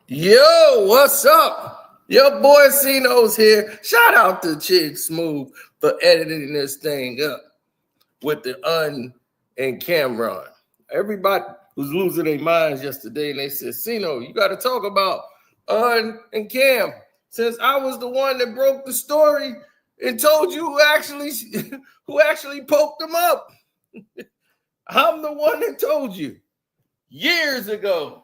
Yo, what's up? Your boy Cino's here. Shout out to Chick Smooth for editing this thing up with the Un and Camron. Everybody was losing their minds yesterday, and they said, Cino, you got to talk about Un and Cam. Since I was the one that broke the story and told you who actually poked them up. I'm the one that told you years ago.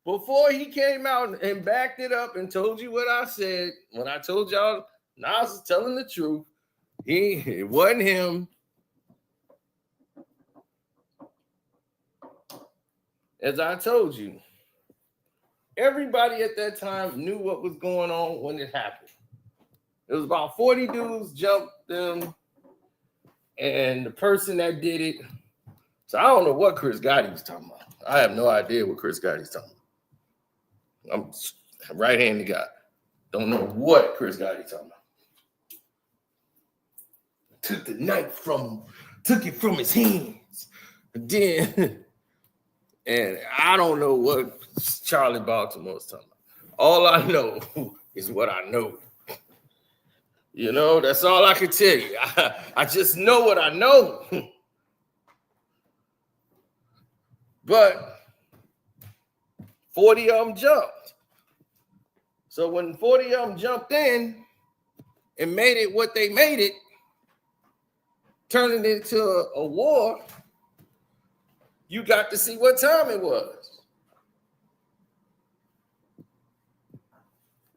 Before he came out and backed it up and told you what I said, when I told y'all Nas was telling the truth, it wasn't him. As I told you, everybody at that time knew what was going on when it happened. It was about 40 dudes jumped them, and the person that did it. So I don't know what Chris Gotti was talking about. I have no idea what Chris Gotti's talking about. I'm right-handed guy. Don't know what Chris Gotti talking about. Took the knife from him, took it from his hands. And I don't know what Charlie Baltimore's talking about. All I know is what I know. You know, that's all I can tell you. I just know what I know. But 40 of them jumped. So when 40 of them jumped in and made it what they made it, turning it into a war, you got to see what time it was.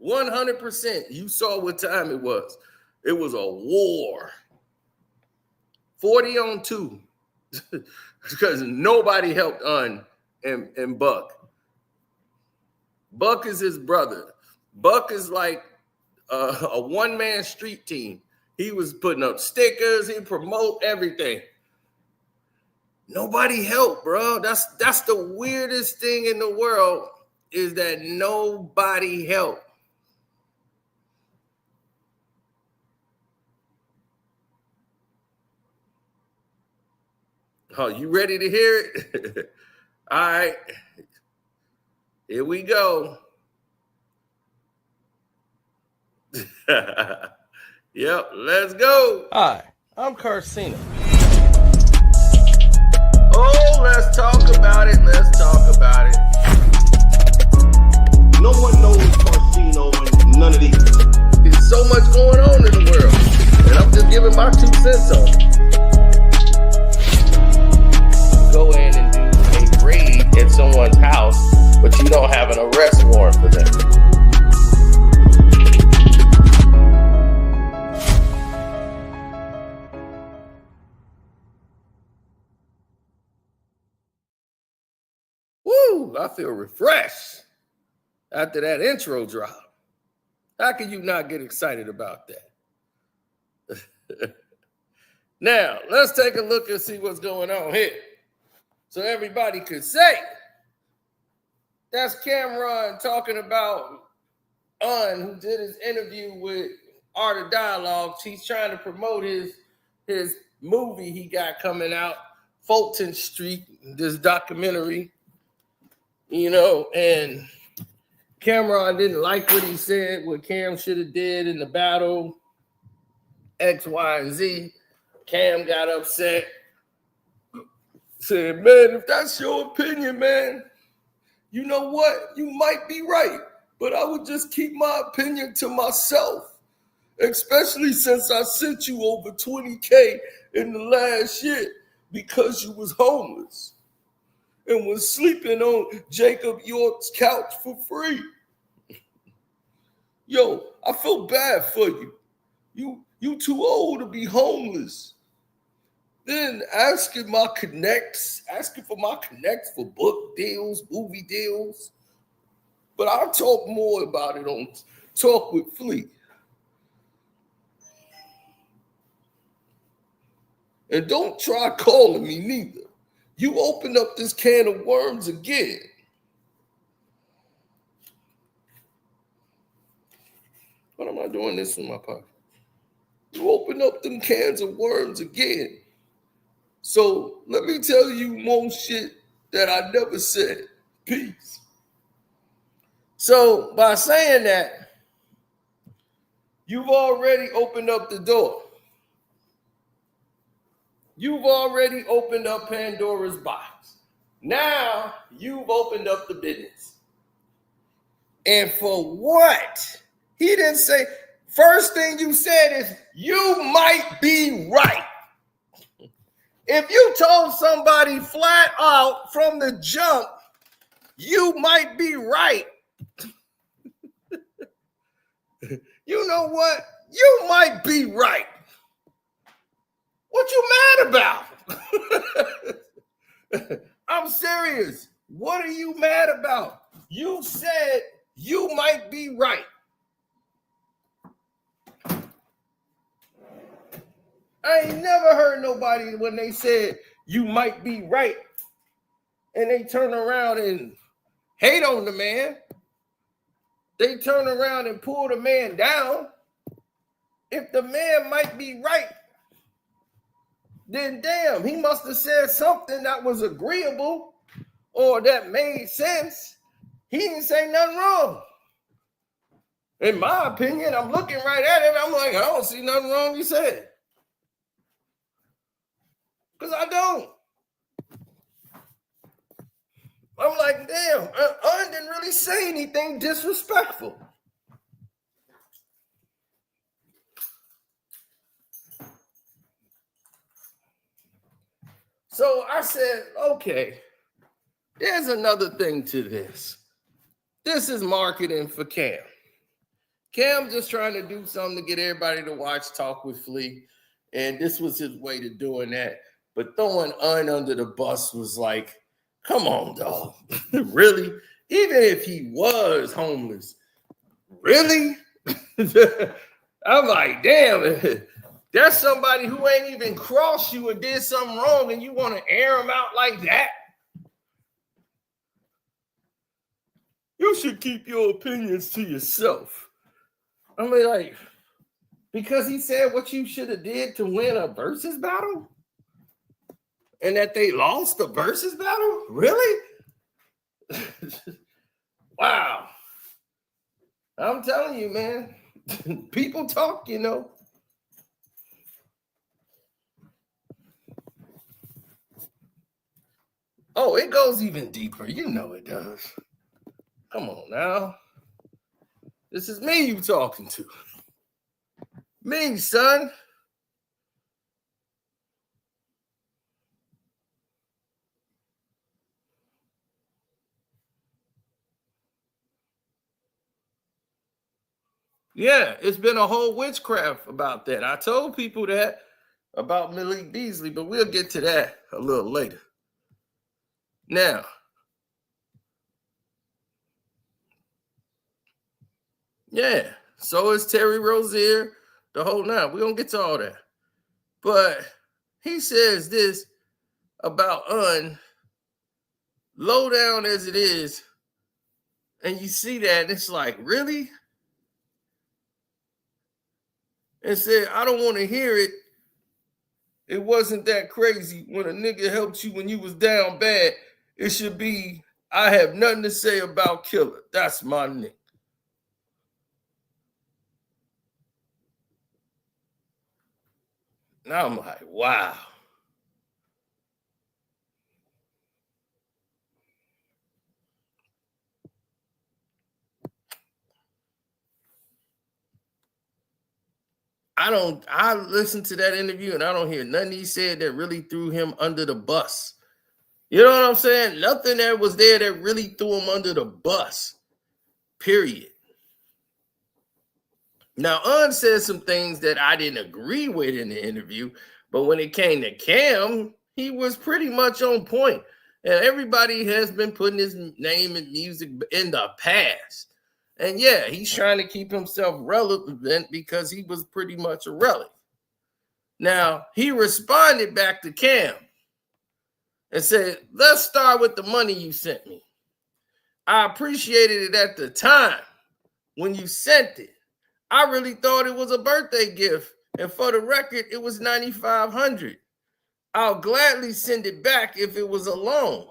100%, you saw what time it was. It was a war. 40 on 2. Because nobody helped Un and Buck. Buck is his brother. Buck is like a one-man street team. He was putting up stickers. He promote everything. Nobody helped, bro. That's the weirdest thing in the world is that nobody helped. Oh, you ready to hear it? All right. Here we go. Yep, let's go. Hi, I'm Carcino. Oh, let's talk about it. Let's talk about it. No one knows Carcino and none of these. There's so much going on in the world, and I'm just giving my 2 cents on it. Go in and do a raid at someone's house, but you don't have an arrest warrant for them. Woo, I feel refreshed after that intro drop. How can you not get excited about that? Now, let's take a look and see what's going on here. So everybody could say, that's Camron talking about Un, who did his interview with Art of Dialogue. He's trying to promote his movie he got coming out, Fulton Street, this documentary. You know, and Camron didn't like what he said, what Cam should have did in the battle, X, Y, and Z. Cam got upset. Said, man, if that's your opinion, man, you know what? You might be right, but I would just keep my opinion to myself, especially since I sent you over $20K in the last year because you was homeless and was sleeping on Jacob York's couch for free. Yo, I feel bad for you. You too old to be homeless. Then asking for my connects for book deals, movie deals. But I'll talk more about it on Talk with Flea. And don't try calling me neither. You open up this can of worms again. What am I doing this in my pocket? You open up them cans of worms again. So let me tell you more shit that I never said. Peace. So by saying that, you've already opened up the door. You've already opened up Pandora's box. Now you've opened up the business. And for what? He didn't say, first thing you said is, you might be right. If you told somebody flat out from the jump, you might be right. You know what? You might be right. What you mad about? I'm serious. What are you mad about? You said you might be right. I ain't never heard nobody when they said you might be right and they turn around and hate on the man. They turn around and pull the man down. If the man might be right, then damn, he must have said something that was agreeable or that made sense. He didn't say nothing wrong. In my opinion, I'm looking right at it. I'm like, I don't see nothing wrong you said. Because I don't. I'm like, damn, I didn't really say anything disrespectful. So I said, okay, there's another thing to this. This is marketing for Cam. Cam just trying to do something to get everybody to watch Talk with Flea. And this was his way to doing that. But throwing Un under the bus was like, come on, dog. Really? Even if he was homeless, really? I'm like, damn, there's somebody who ain't even crossed you or did something wrong and you want to air him out like that? You should keep your opinions to yourself. I mean, like, because he said what you should have did to win a versus battle? And that they lost the versus battle? Really? Wow. I'm telling you, man. People talk, you know. Oh, it goes even deeper. You know it does. Come on now. This is me you talking to. Me, son. Yeah, it's been a whole witchcraft about that. I told people that about Malik Beasley, but we'll get to that a little later. Now, yeah, so is Terry Rozier, the whole nine. We're going to get to all that. But he says this about Un, low down as it is, and you see that, and it's like, really? And said, I don't want to hear it. It wasn't that crazy. When a nigga helped you when you was down bad, it should be, I have nothing to say about Killer. That's my nigga. Now I'm like, wow. I listened to that interview and I don't hear nothing he said that really threw him under the bus. You know what I'm saying? Nothing that was there that really threw him under the bus. Period. Now, Un said some things that I didn't agree with in the interview, but when it came to Cam, he was pretty much on point. And everybody has been putting his name in music in the past. And yeah, he's trying to keep himself relevant because he was pretty much a relic. Now, he responded back to Cam and said, let's start with the money you sent me. I appreciated it at the time when you sent it. I really thought it was a birthday gift. And for the record, it was $9,500. I'll gladly send it back if it was a loan.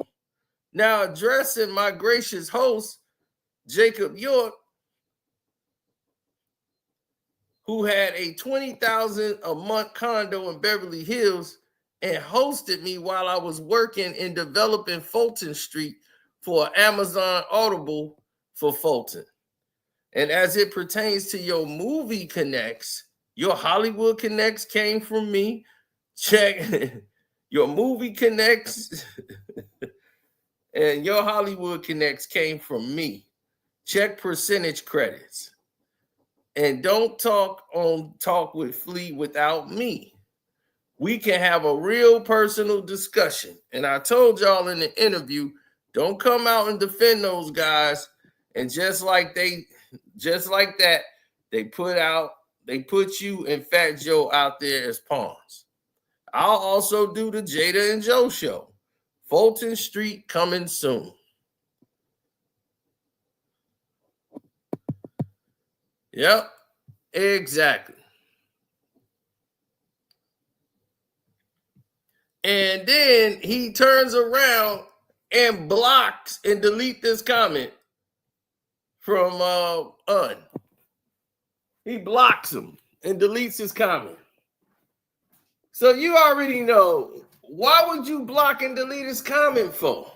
Now, addressing my gracious host, Jacob York, who had a $20,000 a month condo in Beverly Hills and hosted me while I was working in developing Fulton Street for Amazon Audible for Fulton. And as it pertains to your movie connects, your Hollywood connects came from me. Check your movie connects and your Hollywood connects came from me. Check percentage credits. And don't talk with Flea without me. We can have a real personal discussion. And I told y'all in the interview, don't come out and defend those guys. And just like that, they put you and Fat Joe out there as pawns. I'll also do the Jada and Joe show. Fulton Street coming soon. Yep, exactly. And then he turns around and blocks and delete this comment from Un. He blocks him and deletes his comment. So you already know, why would you block and delete his comment for?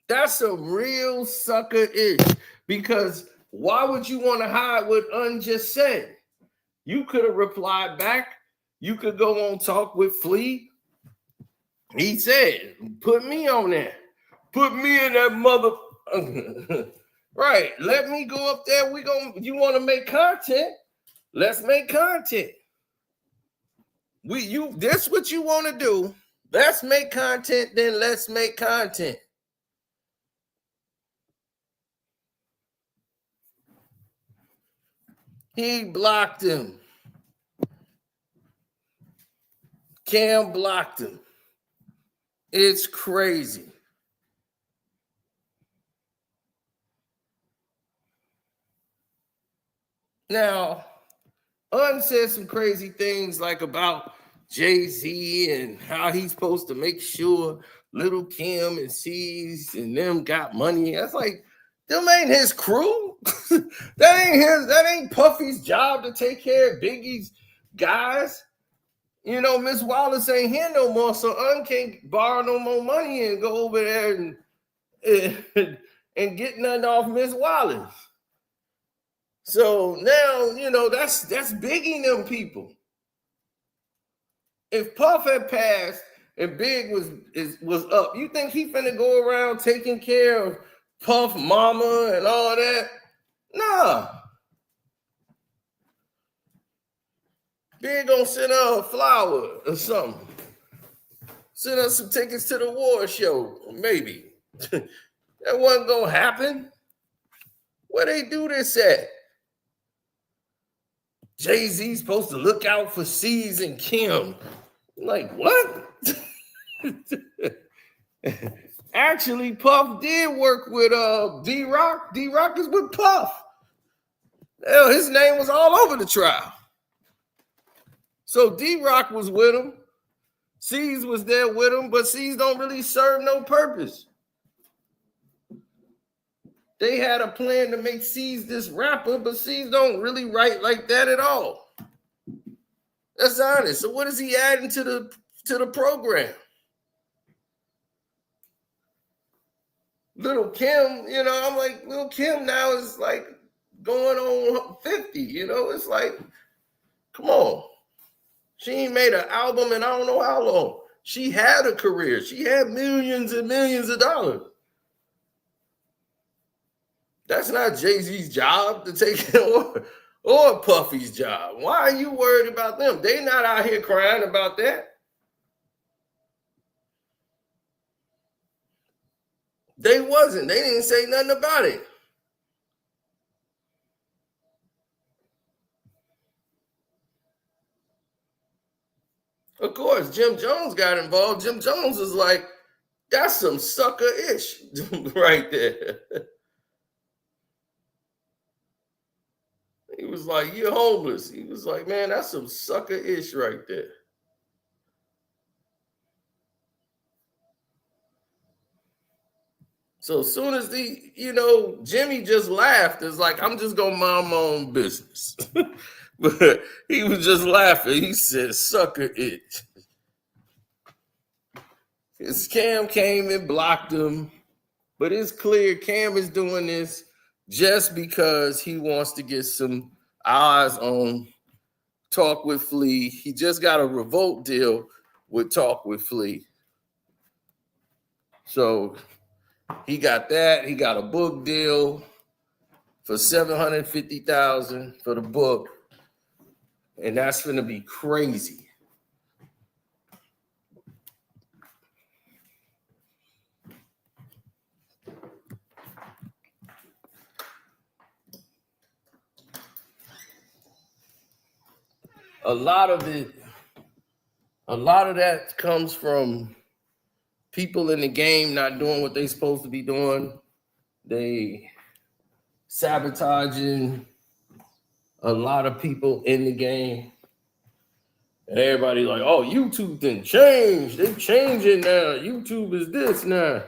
That's a real sucker-ish. Because why would you want to hide what Un just said? You could have replied back. You could go on Talk with Flea. He said, put me on there. Put me in that mother. Right. Let me go up there. You want to make content? Let's make content. This what you want to do. Let's make content, then let's make content. He blocked him. Cam blocked him. It's crazy. Now, Un said some crazy things like about Jay-Z and how he's supposed to make sure Little Kim and C's and them got money. That's like, them ain't his crew. That ain't Puffy's job to take care of Biggie's guys. You know, Miss Wallace ain't here no more, so Un can't borrow no more money and go over there and get nothing off Miss Wallace. So now, you know, that's Biggie them people. If Puff had passed and Big was up, you think he finna go around taking care of Puff mama and all that? Nah. Big gonna send her a flower or something. Send her some tickets to the war show, maybe. That wasn't gonna happen. Where they do this at? Jay-Z's supposed to look out for C's and Kim. Like, what? Actually, Puff did work with D-Rock. D-Rock is with Puff. Hell, his name was all over the trial. So D-Rock was with him. C's was there with him, but C's don't really serve no purpose. They had a plan to make C's this rapper, but C's don't really write like that at all. That's honest. So what is he adding to the program? Little Kim, you know, I'm like, Little Kim now is like going on 50, you know? It's like, come on. She ain't made an album in I don't know how long. She had a career. She had millions and millions of dollars. That's not Jay-Z's job to take it or Puffy's job. Why are you worried about them? They not out here crying about that. They wasn't. They didn't say nothing about it. Of course, Jim Jones got involved. Jim Jones is like, that's some sucker-ish right there. He was like, you're homeless. He was like, man, that's some sucker-ish right there. So as soon as Jimmy just laughed, it's like, I'm just gonna mind my own business. But he was just laughing. He said, sucker it. His Cam came and blocked him. But it's clear Cam is doing this just because he wants to get some eyes on Talk with Flea. He just got a revolt deal with Talk with Flea. So he got that. He got a book deal for $750,000 for the book. And that's going to be crazy. A lot of that comes from people in the game not doing what they're supposed to be doing. They sabotaging a lot of people in the game. And everybody like, oh, YouTube didn't change. They changing now. YouTube is this now.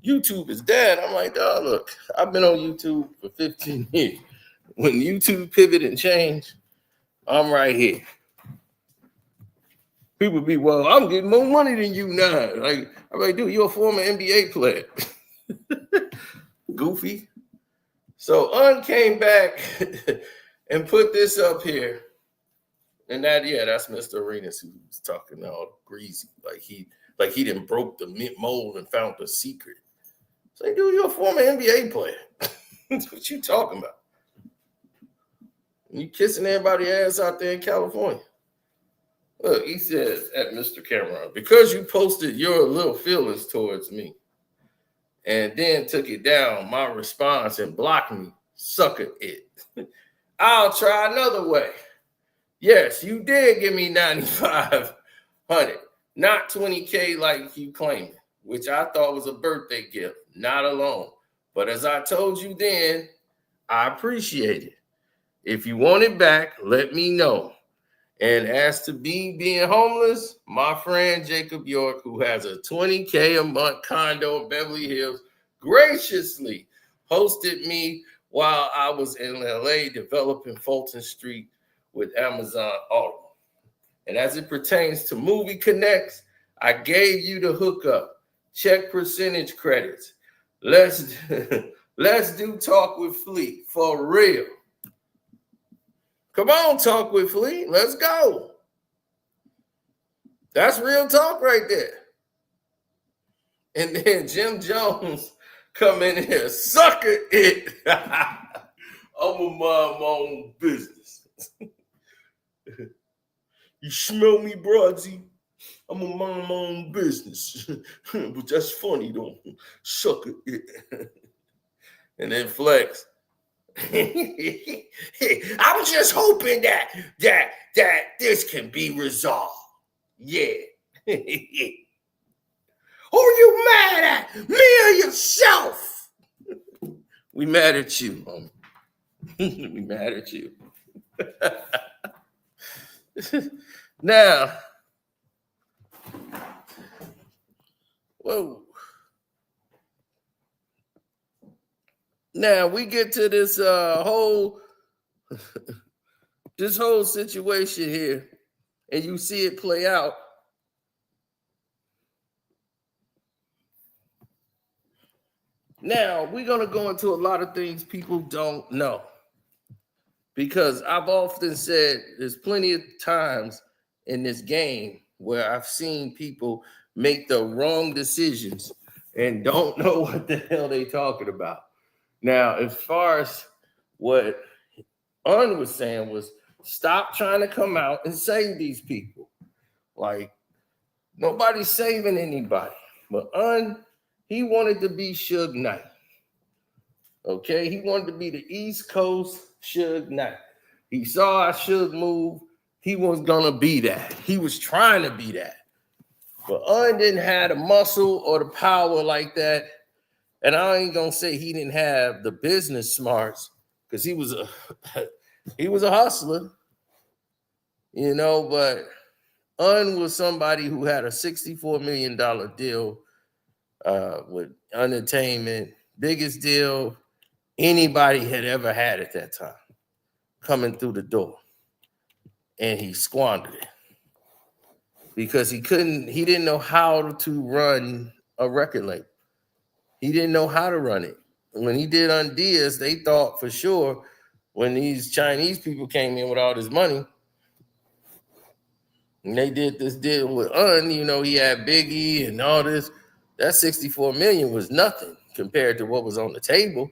YouTube is that. I'm like, oh, look, I've been on YouTube for 15 years. When YouTube pivot and change, I'm right here. People be, well, I'm getting more money than you now. Like, I'm like, dude, you're a former NBA player. Goofy. So Un came back and put this up here. And that's Mr. Arenas who was talking all greasy. Like he didn't broke the mold and found the secret. It's like, dude, you're a former NBA player. What you talking about? You kissing everybody's ass out there in California. Look, he says at Mr. Camron, because you posted your little feelings towards me and then took it down, my response, and blocked me, sucker it. I'll try another way. Yes, you did give me $9,500, not $20K like you claimed, which I thought was a birthday gift, not alone. But as I told you then, I appreciate it. If you want it back, let me know. And as to being homeless, my friend Jacob York, who has a $20K a month condo in Beverly Hills, graciously hosted me while I was in LA developing Fulton Street with Amazon Audible. And as it pertains to Movie Connects, I gave you the hookup. Check percentage credits. Let's do Talk with Flea for real. Come on, Talk with Flea. Let's go. That's real talk right there. And then Jim Jones come in here, sucker it. I'm gonna mind my own business. You smell me, broadsy? I'm gonna mind my own business. But that's funny though. Sucker it. And then Flex. I'm just hoping that this can be resolved. Yeah. Who are you mad at? Me or yourself? We mad at you, homie. We mad at you. Now, whoa. Now we get to this whole situation here, and you see it play out. Now we're gonna go into a lot of things people don't know, because I've often said there's plenty of times in this game where I've seen people make the wrong decisions and don't know what the hell they talking about. Now, as far as what Un was saying was, stop trying to come out and save these people. Like, nobody's saving anybody. But Un, he wanted to be Suge Knight. Okay? He wanted to be the East Coast Suge Knight. He saw Suge move. He was going to be that. He was trying to be that. But Un didn't have the muscle or the power like that. And I ain't gonna say he didn't have the business smarts, because he was a hustler, but Un was somebody who had a $64 million deal with entertainment. biggest deal anybody had ever had at that time coming through the door. And he squandered it because he didn't know how to run a record label. He didn't know how to run it. When he did Undias, they thought for sure when these Chinese people came in with all this money, and they did this deal with he had Biggie and all this. That 64 million was nothing compared to what was on the table.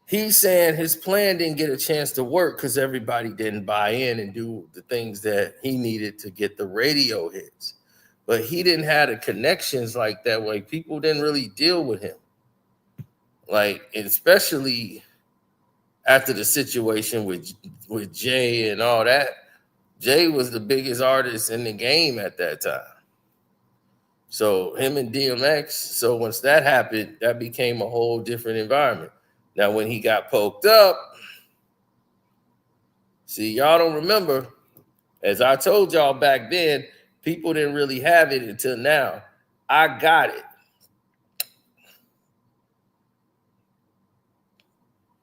He's saying his plan didn't get a chance to work because everybody didn't buy in and do the things that he needed to get the radio hits. But he didn't have the connections like that. Like, people didn't really deal with him. Like, especially after the situation with Jay and all that. Jay was the biggest artist in the game at that time. So him and DMX, so once that happened, that became a whole different environment. Now, when he got poked up, see, y'all don't remember, as I told y'all back then, people didn't really have it until now. I got it.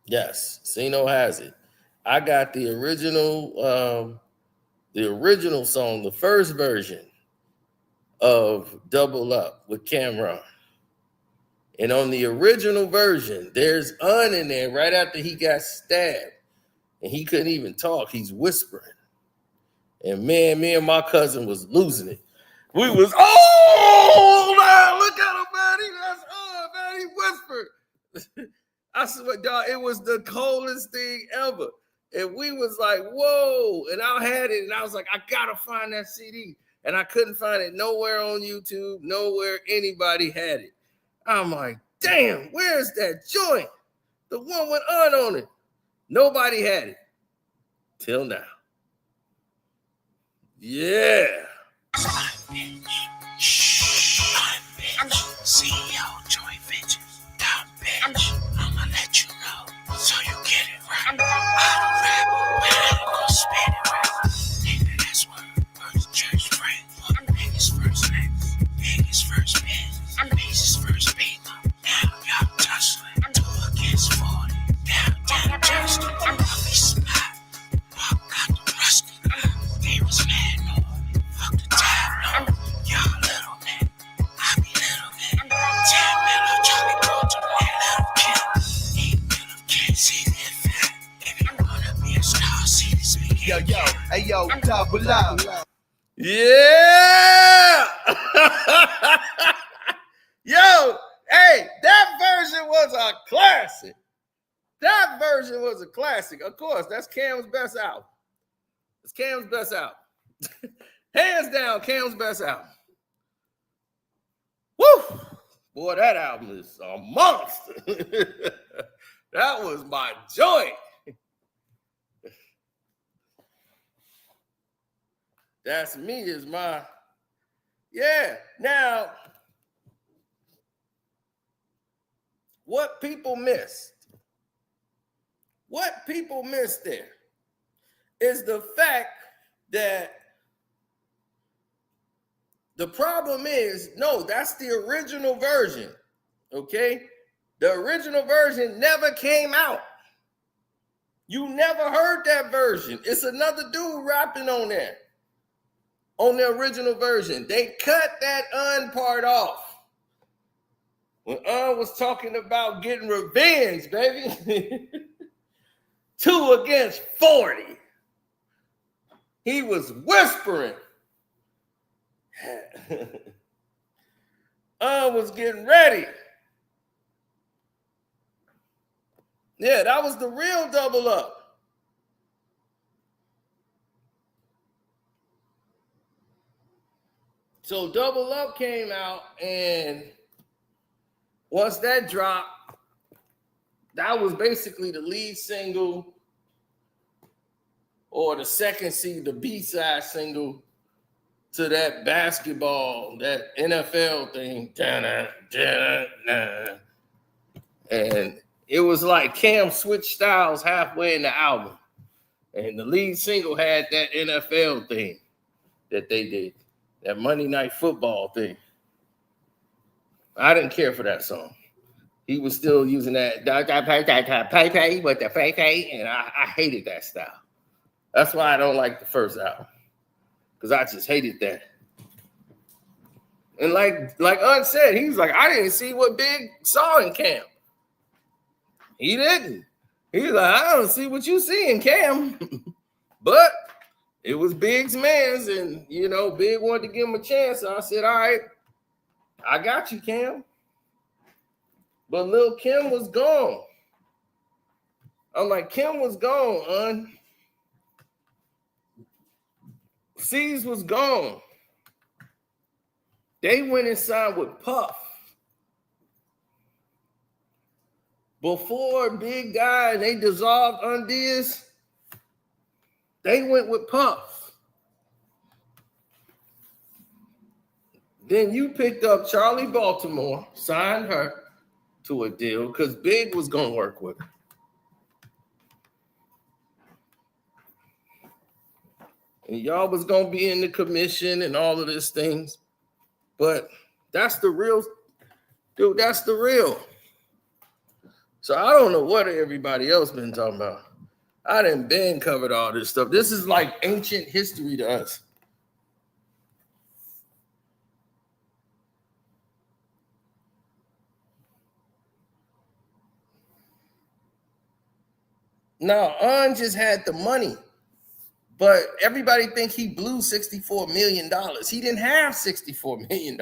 Yes, Sino has it. I got the original song, the first version of Double Up with Camron. And on the original version, there's Un in there right after he got stabbed. And he couldn't even talk. He's whispering. And man, me and my cousin was losing it. We was, oh, man, look at him, man. He whispered. I swear, dog, it was the coldest thing ever. And we was like, whoa. And I had it, and I was like, I got to find that CD. And I couldn't find it nowhere on YouTube, nowhere anybody had it. I'm like, damn, where's that joint? The one with Un on it. Nobody had it. Till now. Yeah. CEO joint ventures. Dumb bitch. I'ma let you know so you get it right. I don't rap, but I go spit it right. Nigga, that's word to church friend. Biggest first name, biggest first business, biggest first people. Now y'all tussling. 2 against 40. Down Justin. I'll be spot. Walk out the rusty. They was mad, no. Fuck the tab, no. Y'all little man. I be little man. 10 mil, Charlie go to the little kid. 8 mil, can't see that fat. If you wanna be a star, see this big. Yo, hey yo, double up. Yeah. Yo, hey, that version was a classic. That version was a classic. Of course, that's Cam's best album. It's Cam's best album. Hands down, Cam's best album. Woo! Boy, that album is a monster. That was my joint. That's Me is my, yeah. Now, what people missed there is the fact that the problem is, no, that's the original version, okay? The original version never came out. You never heard that version. It's another dude rapping on there. On the original version, they cut that Un part off. When Un was talking about getting revenge, baby. 2 against 40. He was whispering. Un was getting ready. Yeah, that was the real Double Up. So Double Up came out, and once that dropped, that was basically the lead single or the second the B-side single to that basketball, that NFL thing. And it was like Cam switched styles halfway in the album. And the lead single had that NFL thing that they did. That Monday Night Football thing. I didn't care for that song. he was still using that pay with the pay, and I hated that style. That's why I don't like the first album, because I just hated that. And like Un said, he was like, I didn't see what Big saw in Cam. He didn't. He was like, I don't see what you see in Cam. But it was Big's man's, and you know, Big wanted to give him a chance. So I said, all right, I got you, Cam. But Lil Kim was gone. I'm like, Kim was gone, Un. C's was gone. They went inside with Puff. Before Big Guy and they dissolved Undies, they went with Puff. Then you picked up Charlie Baltimore, signed her to a deal because Big was going to work with her. And y'all was going to be in the commission and all of these things. But that's the real, dude, that's the real. So I don't know what everybody else been talking about. I done been covered all this stuff. This is like ancient history to us. Now, Un just had the money, but everybody think he blew $64 million. He didn't have $64 million.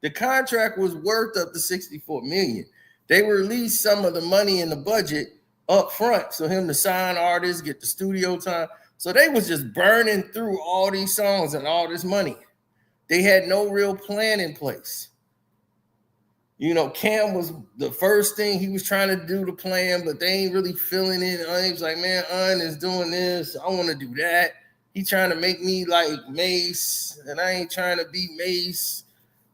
The contract was worth up to $64 million. They released some of the money in the budget up front, so him to sign artists, get the studio time. So they was just burning through all these songs and all this money. They had no real plan in place. You know, Cam was the first thing he was trying to do the plan, but they ain't really feeling it. He was like, man, Un is doing this. I want to do that. He trying to make me like Mace, and I ain't trying to be Mace.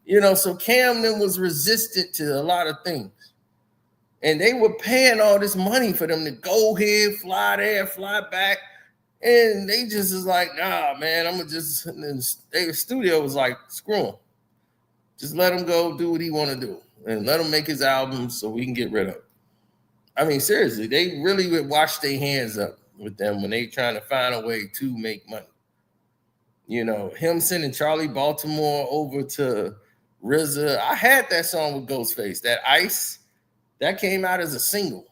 You know, so Cam then was resistant to a lot of things. And they were paying all this money for them to go here, fly there, fly back. And they just was like, nah, man, I'm going to just, and the studio was like, screw him. Just let him go do what he want to do. And let him make his album so we can get rid of him. I mean, seriously, they really would wash their hands up with them when they trying to find a way to make money. You know, him sending Charlie Baltimore over to RZA. I had that song with Ghostface, that Ice. That came out as a single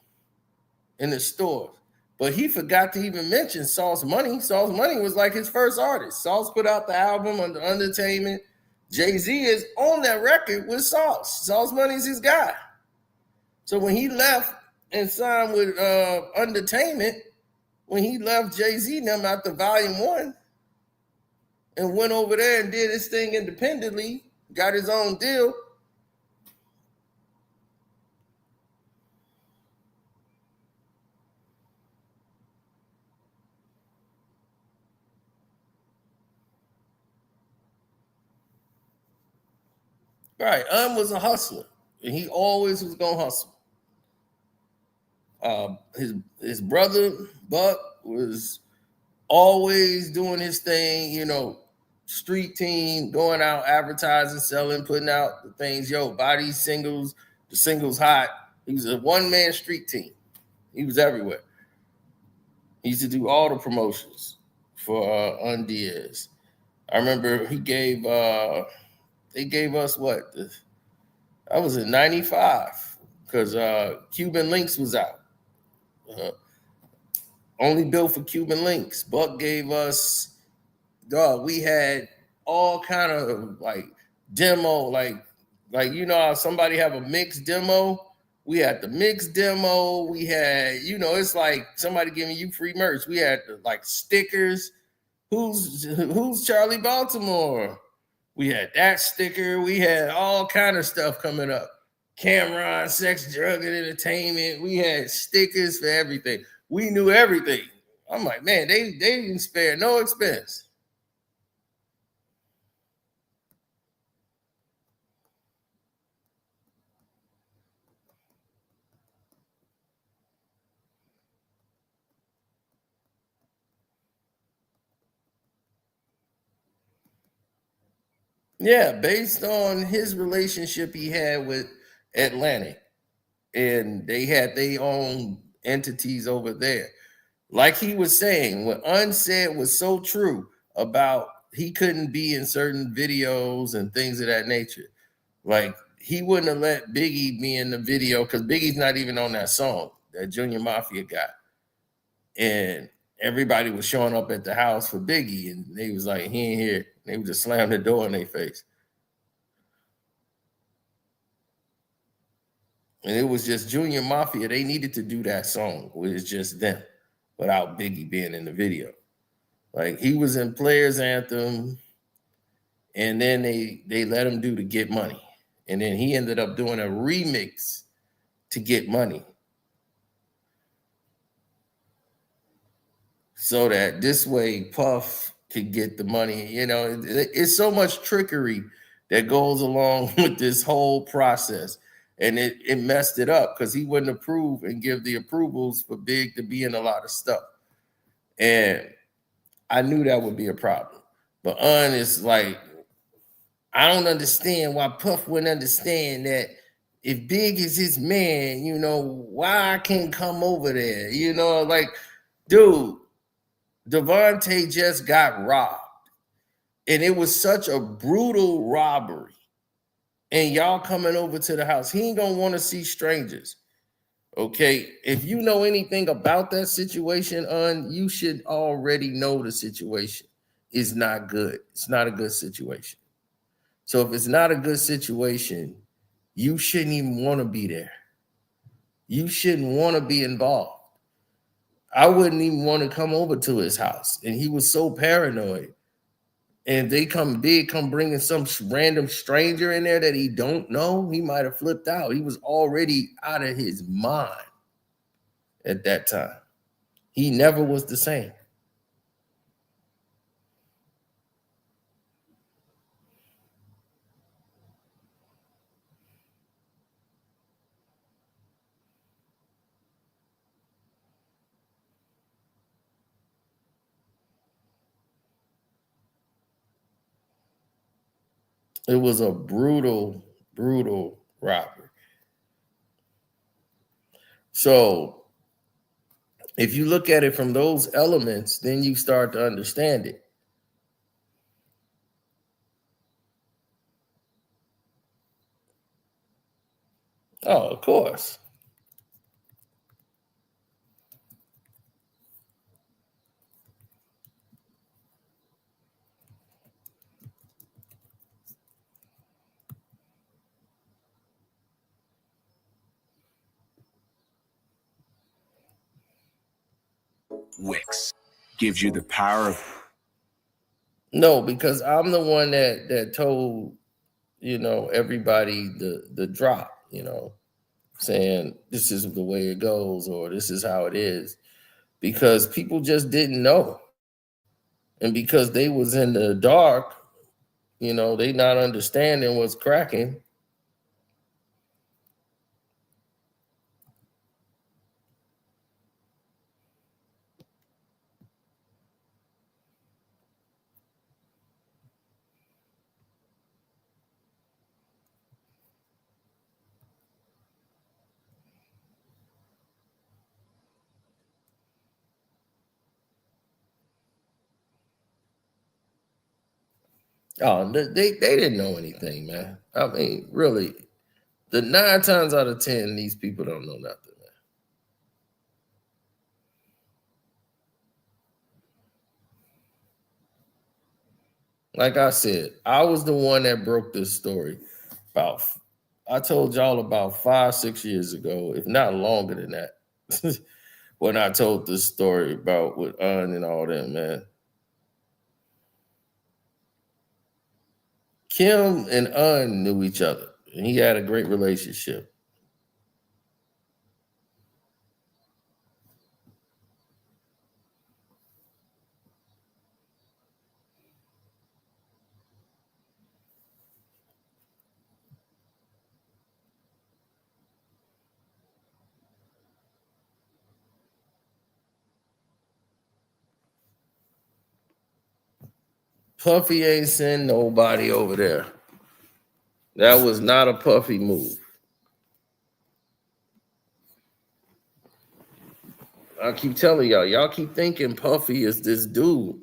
in the stores. But he forgot to even mention Sauce Money. Sauce Money was like his first artist. Sauce put out the album under Entertainment. Jay-Z is on that record with Sauce. Sauce Money's his guy. So when he left and signed with Entertainment, when he left Jay-Z and them out the Volume 1 and went over there and did his thing independently, got his own deal, right, was a hustler, and he always was gonna hustle. His brother Buck was always doing his thing, you know, street team, going out, advertising, selling, putting out the things. Yo, buy these singles. The singles hot. He was a one-man street team. He was everywhere. He used to do all the promotions for Undies. I remember he gave. They gave us what? I was in 95 because Cuban Links was out. Only built for Cuban Links. Buck gave us, we had all kind of like demo, like you know how somebody have a mixed demo? We had the mixed demo. We had, you know, it's like somebody giving you free merch. We had like stickers. Who's Charlie Baltimore? We had that sticker. We had all kind of stuff coming up. Camron, sex, drug, and entertainment. We had stickers for everything. We knew everything. I'm like, man, they didn't spare no expense. Yeah, based on his relationship he had with Atlantic. and they had their own entities over there. Like he was saying, what Un said was so true about he couldn't be in certain videos and things of that nature. Like he wouldn't have let Biggie be in the video because Biggie's not even on that song that Junior Mafia got. And everybody was showing up at the house for Biggie, and they was like, he ain't here. They would just slam the door in their face. And it was just Junior Mafia. They needed to do that song. It was just them without Biggie being in the video. Like he was in Players Anthem, and then they let him do the Get Money. And then he ended up doing a remix to Get Money. So that this way Puff could get the money. You know, it's so much trickery that goes along with this whole process. And it messed it up because he wouldn't approve and give the approvals for Big to be in a lot of stuff. And I knew that would be a problem. But Un is like, I don't understand why Puff wouldn't understand that if Big is his man, you know, why I can't come over there? You know, like, dude, Devontae just got robbed. And it was such a brutal robbery. And y'all coming over to the house. He ain't gonna want to see strangers. Okay. If you know anything about that situation, you should already know the situation is not good. It's not a good situation. So if it's not a good situation, you shouldn't even want to be there. You shouldn't want to be involved. I wouldn't even want to come over to his house. And he was so paranoid. And they come bringing some random stranger in there that he don't know, he might have flipped out. He was already out of his mind at that time. He never was the same. It was a brutal, brutal robbery. So if you look at it from those elements, then you start to understand it. Oh, of course. Wix gives you the power of. No, because I'm the one that told, you know, everybody the drop, you know, saying this is the way it goes or this is how it is, because people just didn't know. And because they was in the dark, you know, they not understanding what's cracking. Oh, they didn't know anything, man. I mean, really, the 9 times out of 10, these people don't know nothing, man. Like I said, I was the one that broke this story I told y'all about 5-6 years ago, if not longer than that, when I told this story about with Un and all that, man. Kim and Un knew each other, and he had a great relationship. Puffy ain't send nobody over there. That was not a Puffy move. I keep telling y'all keep thinking Puffy is this dude.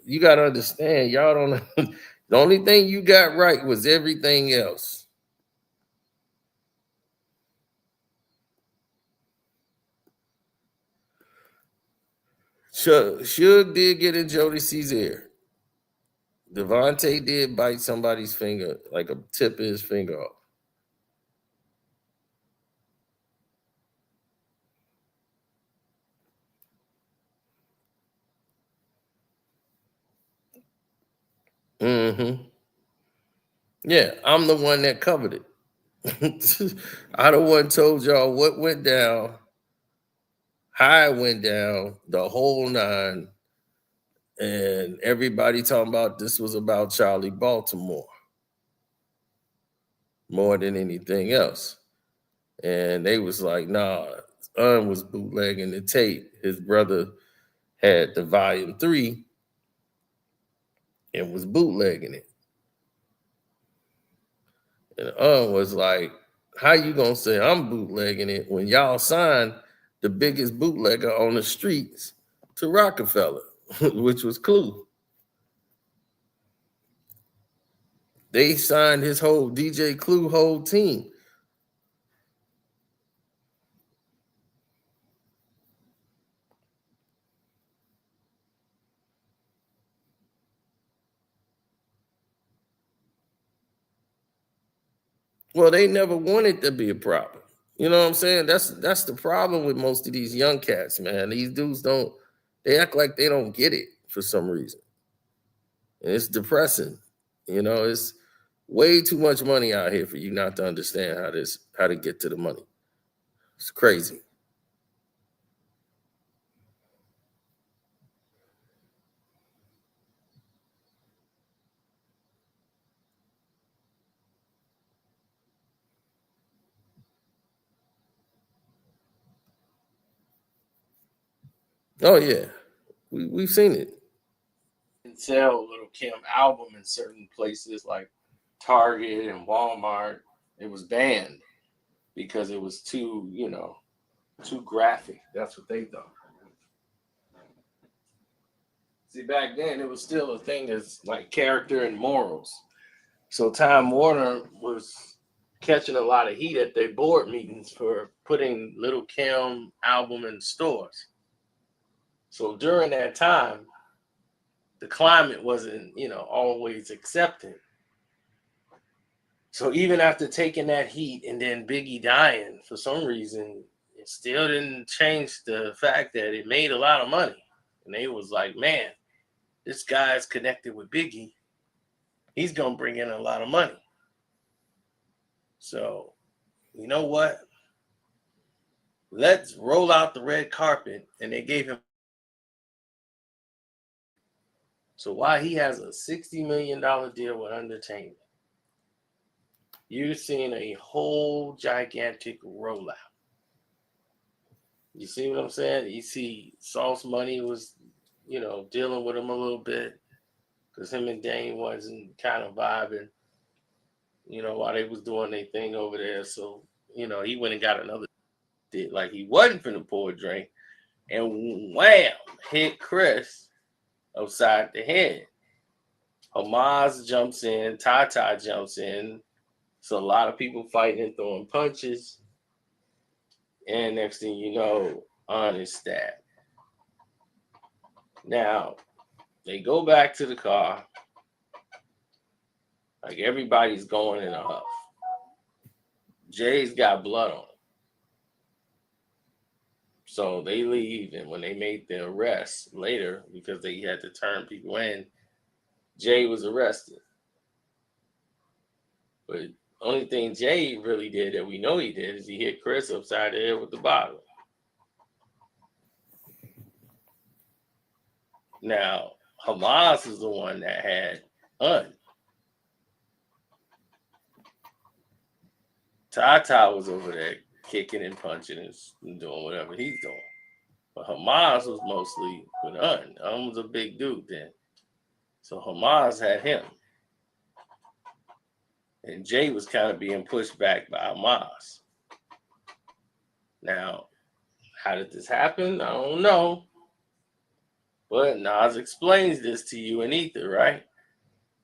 You gotta understand, y'all don't. The only thing you got right was everything else. Suge did get in Jodeci's ear. Devontae did bite somebody's finger, like a tip of his finger off. Mm-hmm. Yeah, I'm the one that covered it. I the one told y'all what went down, how it went down, the whole nine, and everybody talking about this was about Charlie Baltimore more than anything else. And they was like, nah, Un was bootlegging the tape. His brother had the volume 3 and was bootlegging it. And was like, how you gonna say I'm bootlegging it when y'all signed the biggest bootlegger on the streets to Rockefeller, which was Clue. They signed his whole DJ Clue whole team. Well, they never wanted to be a problem. You know what I'm saying? That's the problem with most of these young cats, man. These dudes don't, they act like they don't get it for some reason. And it's depressing. You know, it's way too much money out here for you not to understand how to get to the money. It's crazy. Oh yeah. We've seen it. And sell Little Kim album in certain places like Target and Walmart. It was banned because it was too, too graphic. That's what they thought. See, back then it was still a thing as like character and morals. So Time Warner was catching a lot of heat at their board meetings for putting Little Kim album in stores. So during that time, the climate wasn't, always accepting. So even after taking that heat and then Biggie dying, for some reason, it still didn't change the fact that it made a lot of money. And they was like, man, this guy's connected with Biggie. He's going to bring in a lot of money. So, you know what? Let's roll out the red carpet. And they gave him. So while he has a $60 million deal with Entertainment, you're seeing a whole gigantic rollout. You see what I'm saying? You see Sauce Money was, dealing with him a little bit because him and Dane wasn't kind of vibing, while they was doing their thing over there. So, he went and got another did like he wasn't finna pour a drink and wham, hit Chris upside the head. Hamas jumps in, Tata jumps in. So a lot of people fighting and throwing punches. And next thing you know, On is stabbed. Now, they go back to the car. Like everybody's going in a huff. Jay's got blood on him. So they leave, and when they made the arrest later, because they had to turn people in, Jay was arrested. But only thing Jay really did that we know he did is he hit Chris upside the head with the bottle. Now, Hamas is the one that had Un. Tata was over there kicking and punching and doing whatever he's doing. But Hamas was mostly with Un. Un was a big dude then. So Hamas had him. And Jay was kind of being pushed back by Hamas. Now, How did this happen? I don't know. But Nas explains this to you in Ether, right?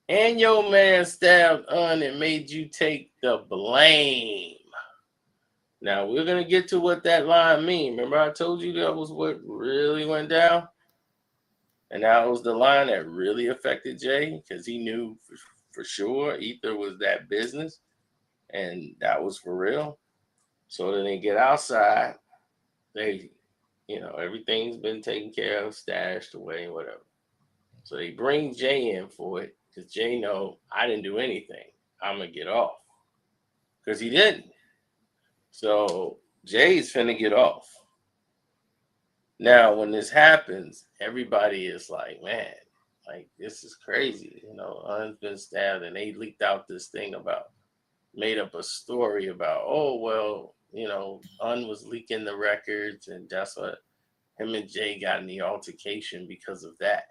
And your man stabbed Un and made you take the blame. Now we're gonna get to what that line means. Remember, I told you that was what really went down, and that was the line that really affected Jay because he knew for sure Ether was that business, and that was for real. So then they get outside, they, everything's been taken care of, stashed away, whatever. So they bring Jay in for it because Jay know I didn't do anything. I'm gonna get off because he didn't. So Jay's finna get off. Now, when this happens, everybody is like, man, like this is crazy. Un's been stabbed, and they leaked out this thing made up a story about, oh well, Un was leaking the records, and that's what him and Jay got in the altercation because of that.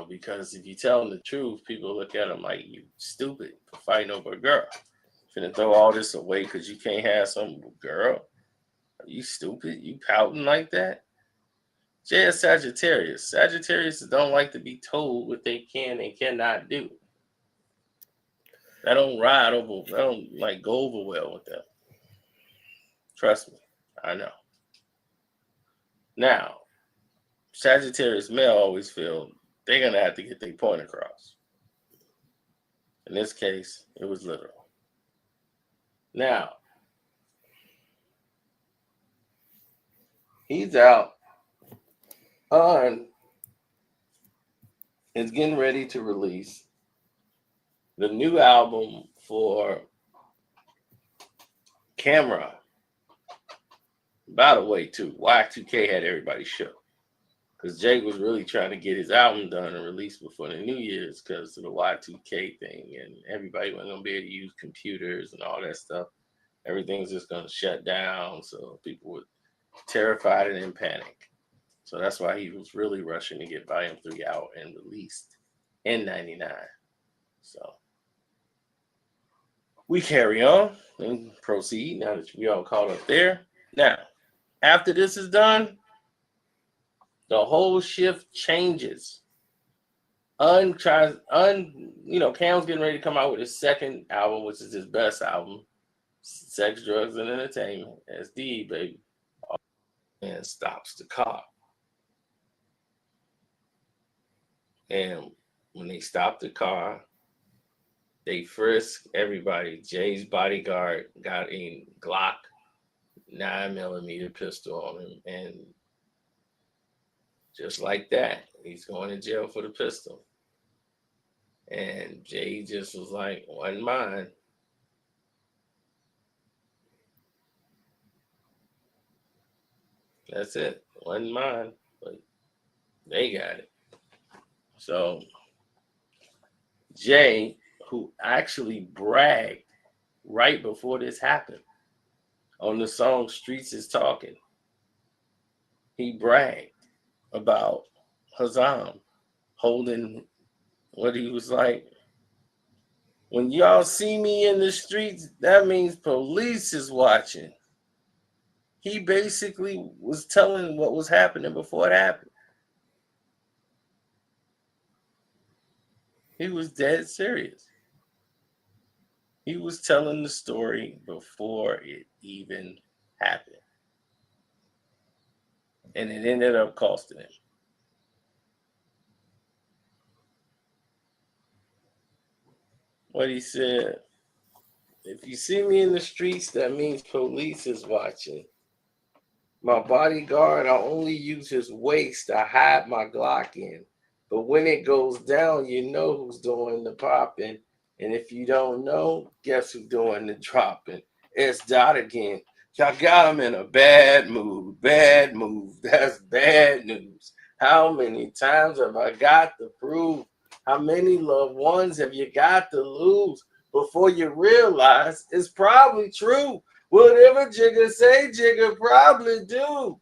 Because if you tell them the truth, people look at them like you stupid for fighting over a girl. Finna throw all this away because you can't have some girl. Are you stupid? You pouting like that? Jay is Sagittarius. Sagittarius don't like to be told what they can and cannot do. That don't go over well with them. Trust me, I know. Now, Sagittarius male always feel they're going to have to get their point across. In this case, it was literal. Now, he's out. Un is getting ready to release the new album for Camron. By the way, too, Y2K had everybody shook. Because Jay was really trying to get his album done and released before the New Year's because of the Y2K thing. And everybody wasn't going to be able to use computers and all that stuff. Everything's just going to shut down. So people were terrified and in panic. So that's why he was really rushing to get Volume 3 out and released in 99. So we carry on and proceed now that we all caught up there. Now, after this is done, the whole shift changes. Cam's getting ready to come out with his second album, which is his best album, Sex, Drugs, and Entertainment, SDE, baby. And stops the car. And when they stop the car, they frisk everybody. Jay's bodyguard got a Glock 9mm pistol on him, and just like that, he's going to jail for the pistol. And Jay just was like, wasn't mine. That's it. Wasn't mine, but they got it. So Jay, who actually bragged right before this happened on the song Streets is Talking, he bragged about Hazam holding what he was like. When y'all see me in the streets, that means police is watching. He basically was telling what was happening before it happened. He was dead serious. He was telling the story before it even happened. And it ended up costing him. What he said, if you see me in the streets, that means police is watching. My bodyguard, I only use his waist to hide my Glock in. But when it goes down, you know who's doing the popping. And if you don't know, guess who's doing the dropping? It's Dot again. Y'all got him in a bad mood. Bad move. That's bad news. How many times have I got to prove? How many loved ones have you got to lose before you realize it's probably true? Whatever Jigga say, Jigga probably do.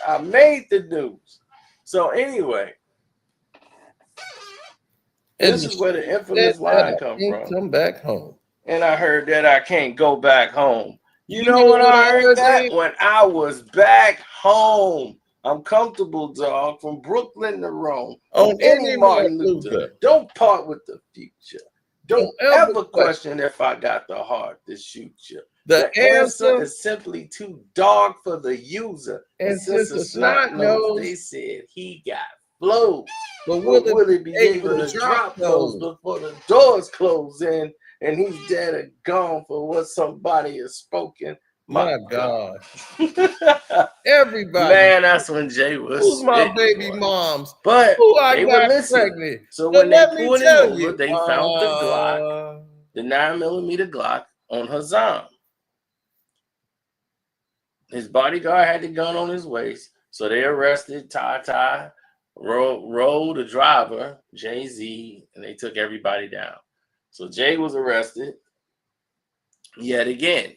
I made the news. So anyway, this is where the infamous line comes from. Come back home. And I heard that I can't go back home. You know when I heard that? When I was back home. I'm comfortable, dog, from Brooklyn to Rome. On any Martin Luther. Don't part with the future. Don't ever question if I got the heart to shoot you. The answer is simply too dark for the user. And since the snot nose, they said he got flow. But will he be able to drop those before the doors close in and he's dead and gone for what somebody has spoken? My God. Everybody. Man, that's when Jay was. Who's my baby moms? But they were listening. So when they pulled him over, they found the Glock, the 9mm Glock on Hazam. His bodyguard had the gun on his waist. So they arrested Ty, Roll, the driver, Jay-Z, and they took everybody down. So Jay was arrested yet again.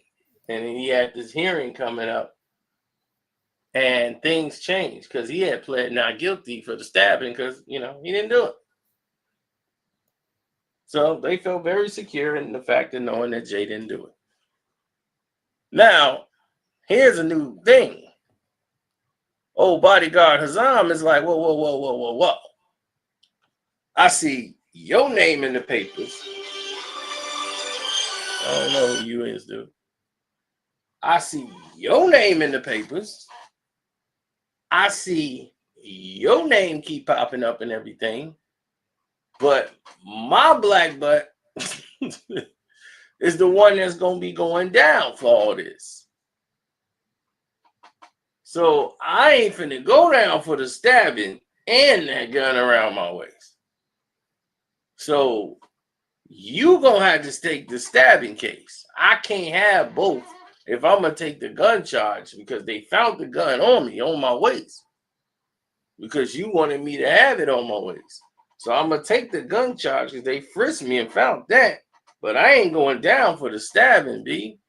And then he had this hearing coming up. And things changed because he had pled not guilty for the stabbing because, he didn't do it. So they felt very secure in the fact of knowing that Jay didn't do it. Now, here's a new thing. Old bodyguard Hazam is like, whoa. I see your name in the papers. I don't know who you is, dude. I see your name in the papers. I see your name keep popping up and everything. But my black butt is the one that's going to be going down for all this. So I ain't finna go down for the stabbing and that gun around my waist. So you going to have to take the stabbing case. I can't have both. If I'm going to take the gun charge because they found the gun on me, on my waist. Because you wanted me to have it on my waist. So I'm going to take the gun charge because they frisked me and found that. But I ain't going down for the stabbing, B.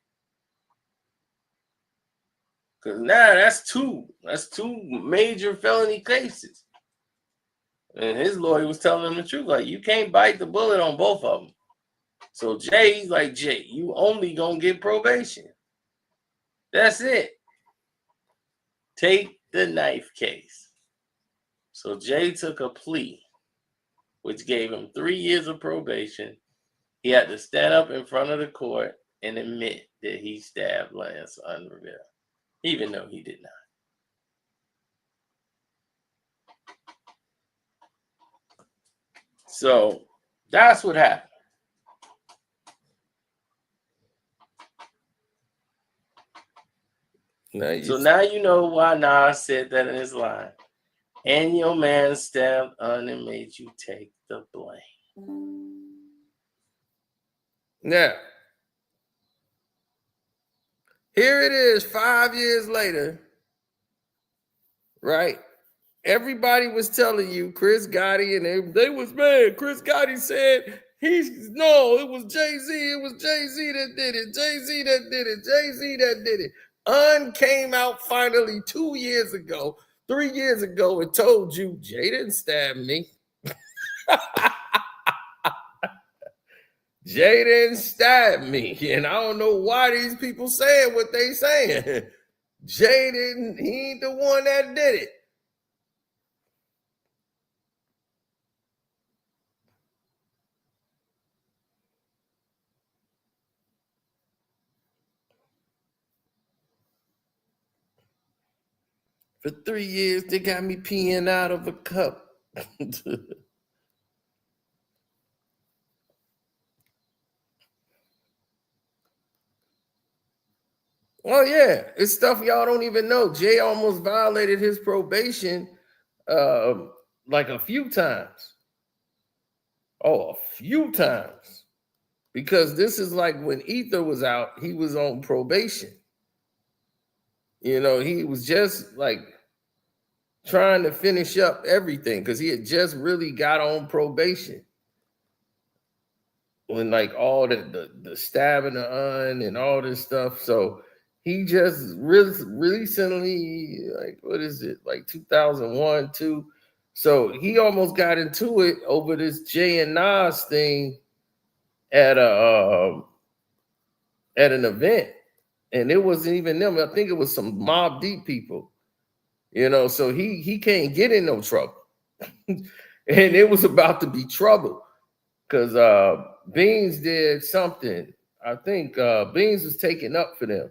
Because now that's two major felony cases. And his lawyer was telling him the truth. Like, you can't bite the bullet on both of them. So Jay's like, Jay, you only going to get probation. That's it. Take the knife case. So Jay took a plea, which gave him 3 years of probation. He had to stand up in front of the court and admit that he stabbed Lance Un Rivera, even though he did not. So that's what happened. Now you know why Nas said that in his line. And your man stabbed Un and made you take the blame. Now, here it is 5 years later, right? Everybody was telling you Chris Gotti and they was mad. Chris Gotti said it was Jay-Z. It was Jay-Z that did it. Jay-Z that did it. Jay-Z that did it. Un came out finally 2 years ago, 3 years ago, and told you Jay didn't stab me. Jay didn't stab me. And I don't know why these people saying what they saying. Jay didn't, he ain't the one that did it. For 3 years, they got me peeing out of a cup. Oh, yeah. It's stuff y'all don't even know. Jay almost violated his probation like a few times. Oh, a few times. Because this is like when Ether was out, he was on probation. You know, he was just like trying to finish up everything because he had just really got on probation. When like all the stabbing of Un and all this stuff. So he just recently, like, what is it? Like 2001, 2. So he almost got into it over this Jay and Nas thing at an event. And it wasn't even them. I think it was some Mob Deep people, so he can't get in no trouble. And it was about to be trouble because Beans did something. I think Beans was taking up for them.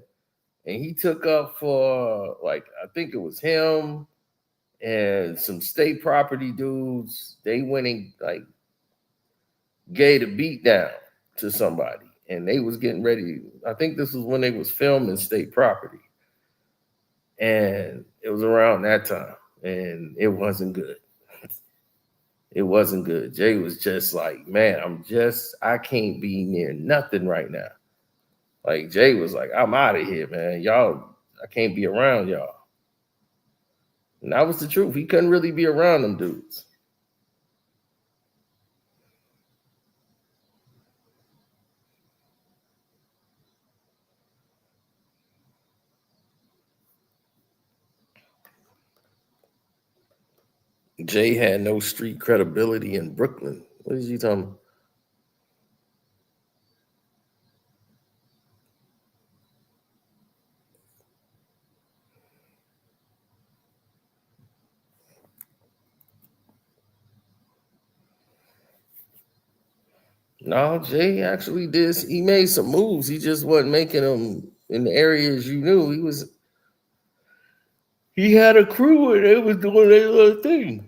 And he took up for, I think it was him and some state property dudes. They went and gave a beat down to somebody. And they was getting ready. I think this was when they was filming state property. And it was around that time. And it wasn't good. It wasn't good. Jay was just like, man, I can't be near nothing right now. Like Jay was like, I'm out of here, man. Y'all, I can't be around y'all. And that was the truth. He couldn't really be around them dudes. Jay had no street credibility in Brooklyn. What is he talking about? No, Jay actually did. He made some moves. He just wasn't making them in the areas you knew. He had a crew and they was doing their little thing.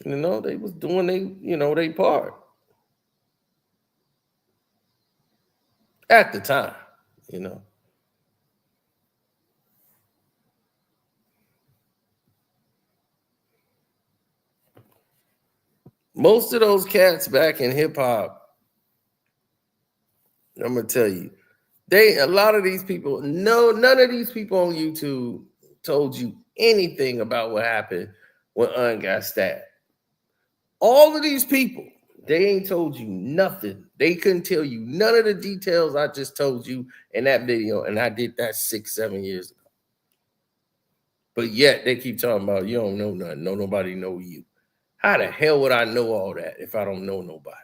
They was doing their part. At the time, Most of those cats back in hip hop, I'm gonna tell you, a lot of these people, none of these people on YouTube told you anything about what happened when Un got stabbed. All of these people, they ain't told you nothing. They couldn't tell you none of the details I just told you in that video, and I did that 6-7 years ago. But yet they keep talking about you don't know nothing. No, nobody know you. How the hell would I know all that if I don't know nobody?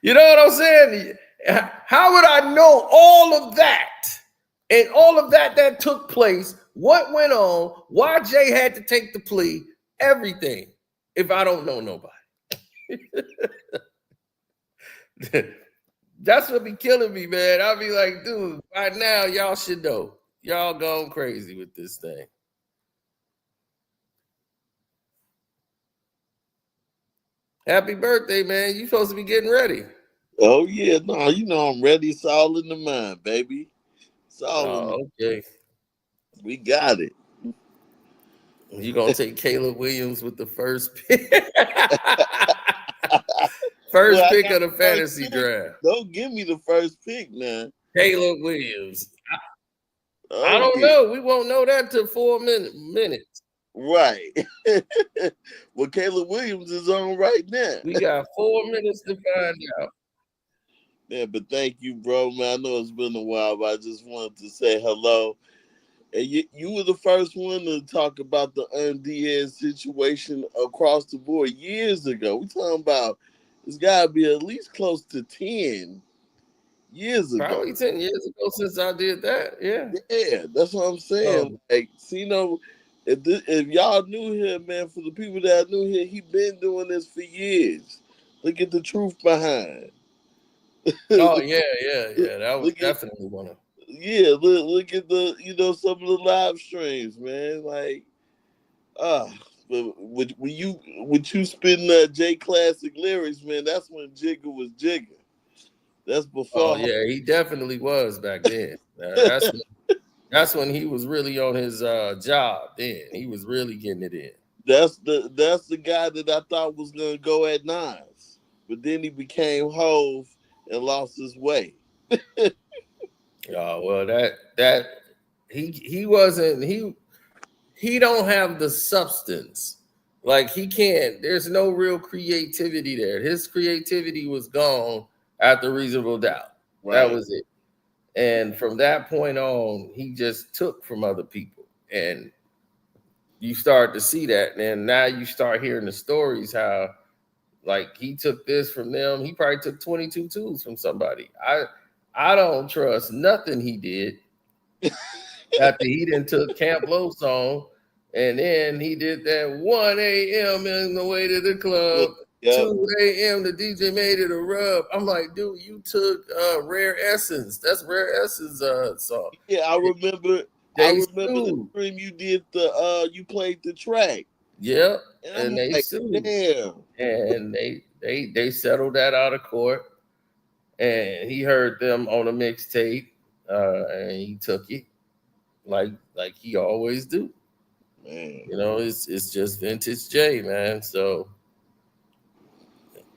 You know what I'm saying? How would I know all of that? And all of that took place, what went on, why Jay had to take the plea, everything, if I don't know nobody. That's what be killing me, man. I'll be like, dude, by now, y'all should know. Y'all gone crazy with this thing. Happy birthday, man. You supposed to be getting ready. Oh, yeah. No, I'm ready. It's all in the mind, baby. It's all okay. We got it. You going to take Caleb Williams with the first pick? First pick of the fantasy draft. Don't give me the first pick now. Caleb Williams. I don't know. We won't know that till 4 minutes. Right. Well, Caleb Williams is on right now. We got 4 minutes to find out. Yeah, but thank you, bro, man. I know it's been a while, but I just wanted to say hello. And you were the first one to talk about the Diaz situation across the board years ago. We're talking about it's got to be at least close to 10 years ago. Probably 10 years ago since I did that. Yeah. Yeah, that's what I'm saying. If y'all knew him, man, for the people that knew him, he been doing this for years. Look at the truth behind. Oh, yeah. That was definitely one of them. Yeah, look at some of the live streams, man. But when you spin J Classic lyrics, man, that's when Jigga was Jigga. That's before. Oh yeah, he definitely was back then. That's when he was really on his job. Then he was really getting it in. That's the guy that I thought was gonna go at Nas, but then he became Hove and lost his way. Oh well, that he wasn't he don't have the substance. Like he can't. There's no real creativity there. His creativity was gone after Reasonable Doubt. Right. That was it. And from that point on, he just took from other people. And you start to see that, and now you start hearing the stories how, like, he took this from them. He probably took 22 tools from somebody. I don't trust nothing he did after he done took Camp Low song, and then he did that 1 a.m. in the way to the club. Yep. 2 a.m. the DJ made it a rub. I'm like, dude, you took Rare Essence. That's Rare Essence song. Yeah, I remember the stream you did you played the track. Yep. And And they like, sued. damn. And they settled that out of court. And he heard them on a mixtape. And he took it like he always do. Man. You know, it's just vintage J, man. So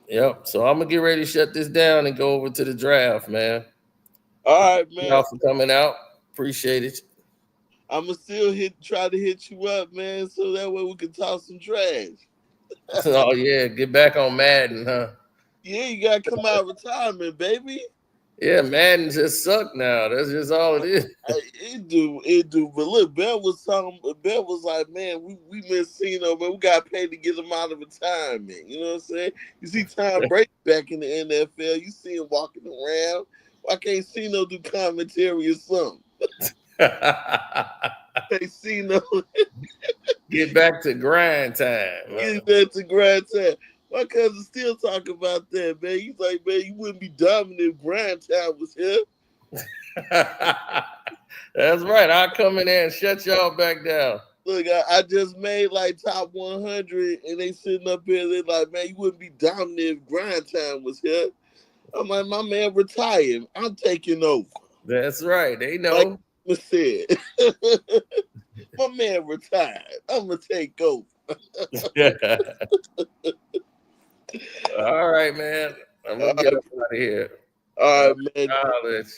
yep. So I'm gonna get ready to shut this down and go over to the draft, man. All right, man. Y'all for coming out. Appreciate it. I'ma still try to hit you up, man, so that way we can talk some trash. Oh yeah, get back on Madden, huh? Yeah, you gotta come out of retirement, baby. Yeah, Madden just suck now. That's just all it is. It do. But look, Bell was like, man, we miss Cino, man. We got paid to get him out of retirement. You know what I'm saying? You see Tom Brady back in the NFL. You see him walking around. Why can't Cino do commentary or something? Hey, Cino. Get back to grind time. Get back to grind time. My cousin still talk about that, man. He's like, man, you wouldn't be dominant if grind time was here. That's right. I'll come in there and shut y'all back down. Look, I just made like top 100, and they sitting up here. They're like, man, you wouldn't be dominant if grind time was here. I'm like, my man retired. I'm taking over. That's right. They know. Like I said, my man retired. I'm gonna take over. All right, man. I'm gonna get up out of here. All right, man. Knowledge.